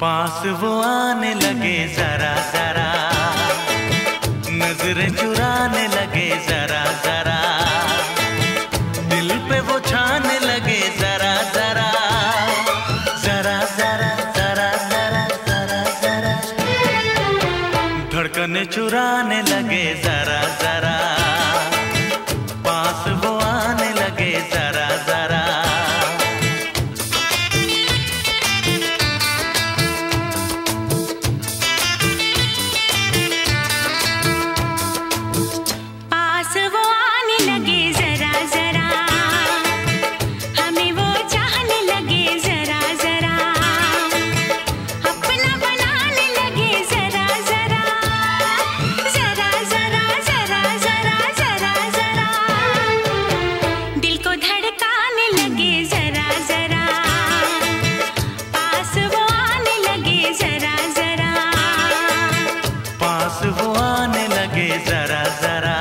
पास वो आने लगे जरा जरा, नजरें चुराने लगे जरा जरा, दिल पे वो छाने लगे जरा जरा, जरा जरा जरा जरा जरा जरा, धड़कने चुराने लगे जरा जरा, पास वो आने लगे जरा जरा। वो आने लगे जरा जरा।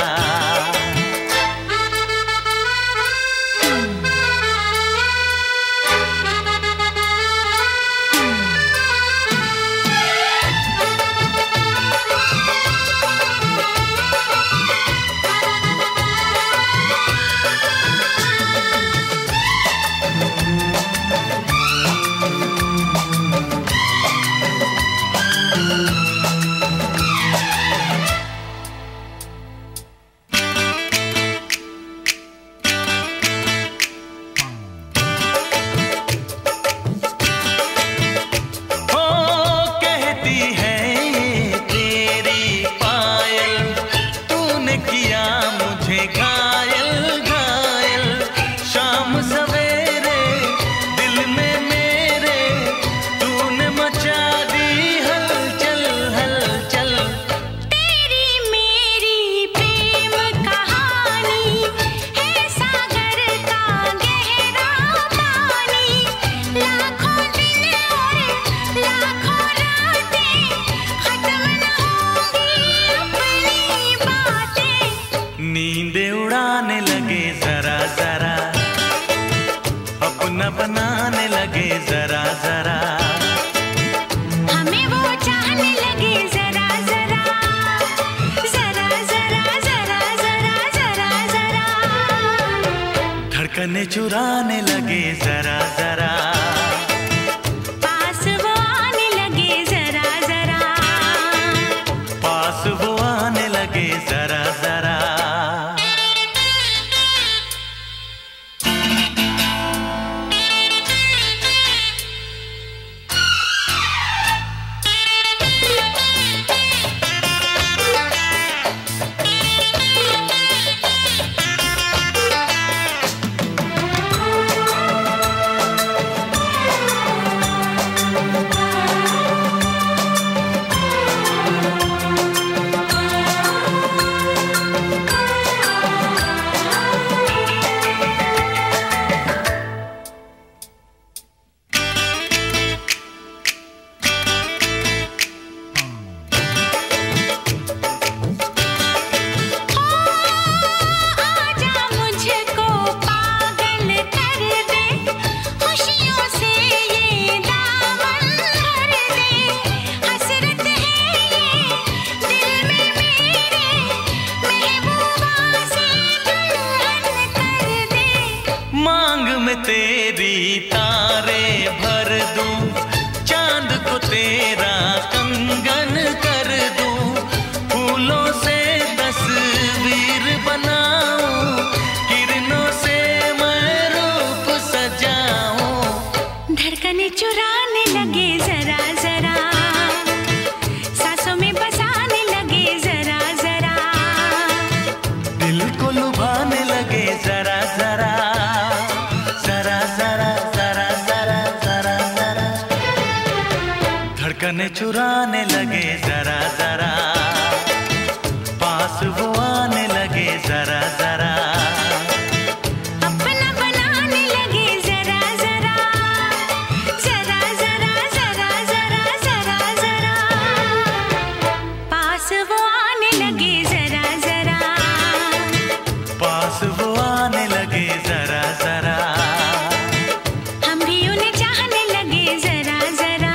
नींदे उड़ाने लगे जरा जरा, अपना बनाने लगे जरा जरा, हमें वो चाहने लगे जरा जरा, जरा जरा जरा जरा जरा जरा, धड़कने चुराने लगे जरा जरा, पास वो आने लगे जरा जरा, पास वो आने लगे जरा जरा। मांग में तेरी तारे भर दूं, चांद को तेरा कंगन कर दूं, फूलों से तस्वीर बनाऊं, किरणों से मैं रूप सजाऊं, धड़कने चुराने लगे जरा जरा, सांसों में बसाने लगे जरा जरा, दिल को लुभाने लगे जरा जरा, जरा जरा जरा जरा जरा जरा, धड़कने चुराने लगे जरा जरा, पास वो आने लगे जरा जरा, अपना बनाने लगे जरा जरा, जरा जरा जरा जरा जरा जरा, पास वो आने लगे जरा जरा, पास वो आने लगे जरा जरा, हम भी उन्हें चाहने लगे जरा जरा।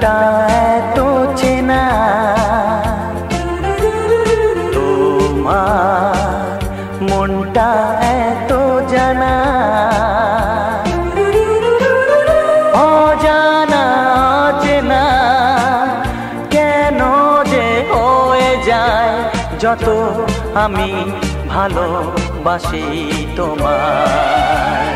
মনটা এত চেনা, তোমার মনটা এত জানা, অজানা চেনা কেন যে হয়ে যায় যত আমি ভালোবাসি তোমায়।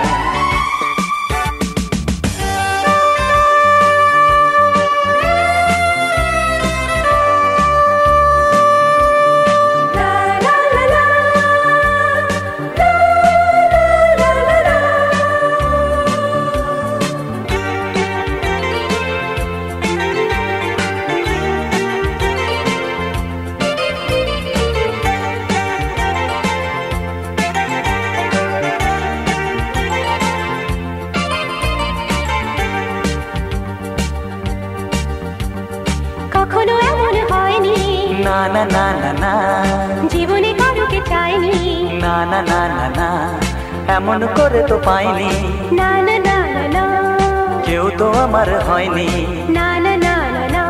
কখনো এমন হয়নি, না না না না না, জীবনে কারোকে চাইনি, না না না না না, এমন করে তো পাইনি, না না না না না, কেউ তো আমার হয়নি, না না না না না,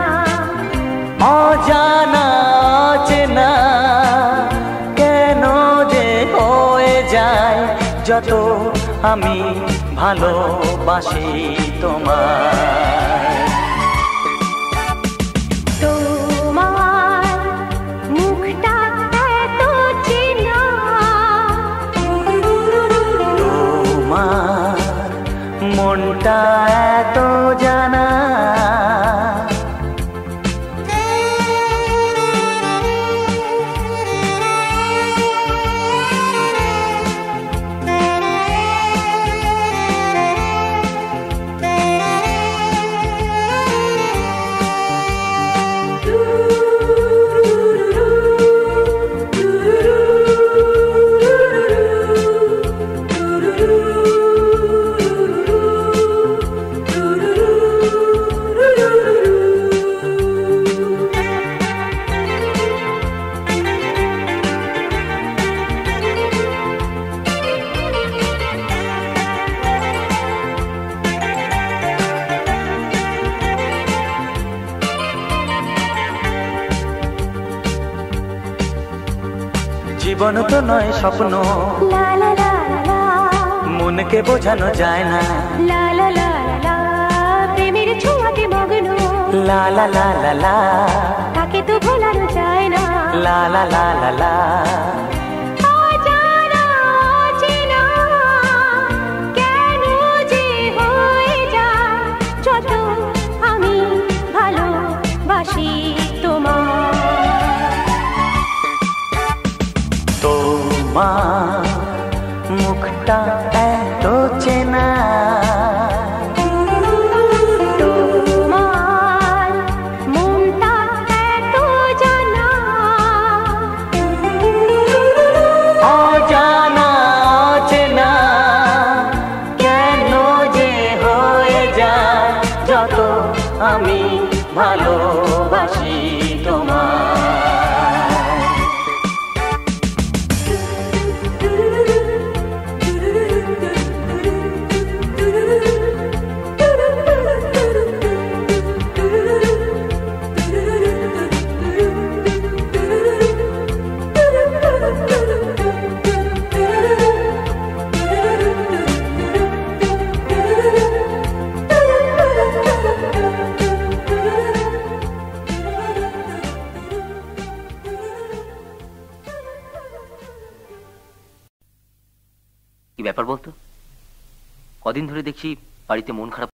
অজানা চেনা কেন যে হয়ে যায় যত আমি ভালোবাসি তোমায়। তোমার মুখটা এত চেনা, তোমার মনটা এত জানা, জীবন তো নয় স্বপ্ন, লা লা লা লা, মনকে বোঝানো যায় না, লা লা লা লা, প্রেমের ছোঁয়াতে মগ্ন, লা লা লা লা লা, তাকে তো ভোলানো যায় না, লা লা লা লা লা, অজানা চেনা কেন যে হয়ে যায় যত আমি ভালোবাসি তোমায়। তোমার মুখটা এত চেনা, তোমার মনটা এত জানা, অজানা চেনা কেন যে হয়ে যায় যত আমি ভালোবাসি তোমায়। কি ব্যাপার বলতো? কদিন ধরে দেখছি বাড়িতে মন খারাপ।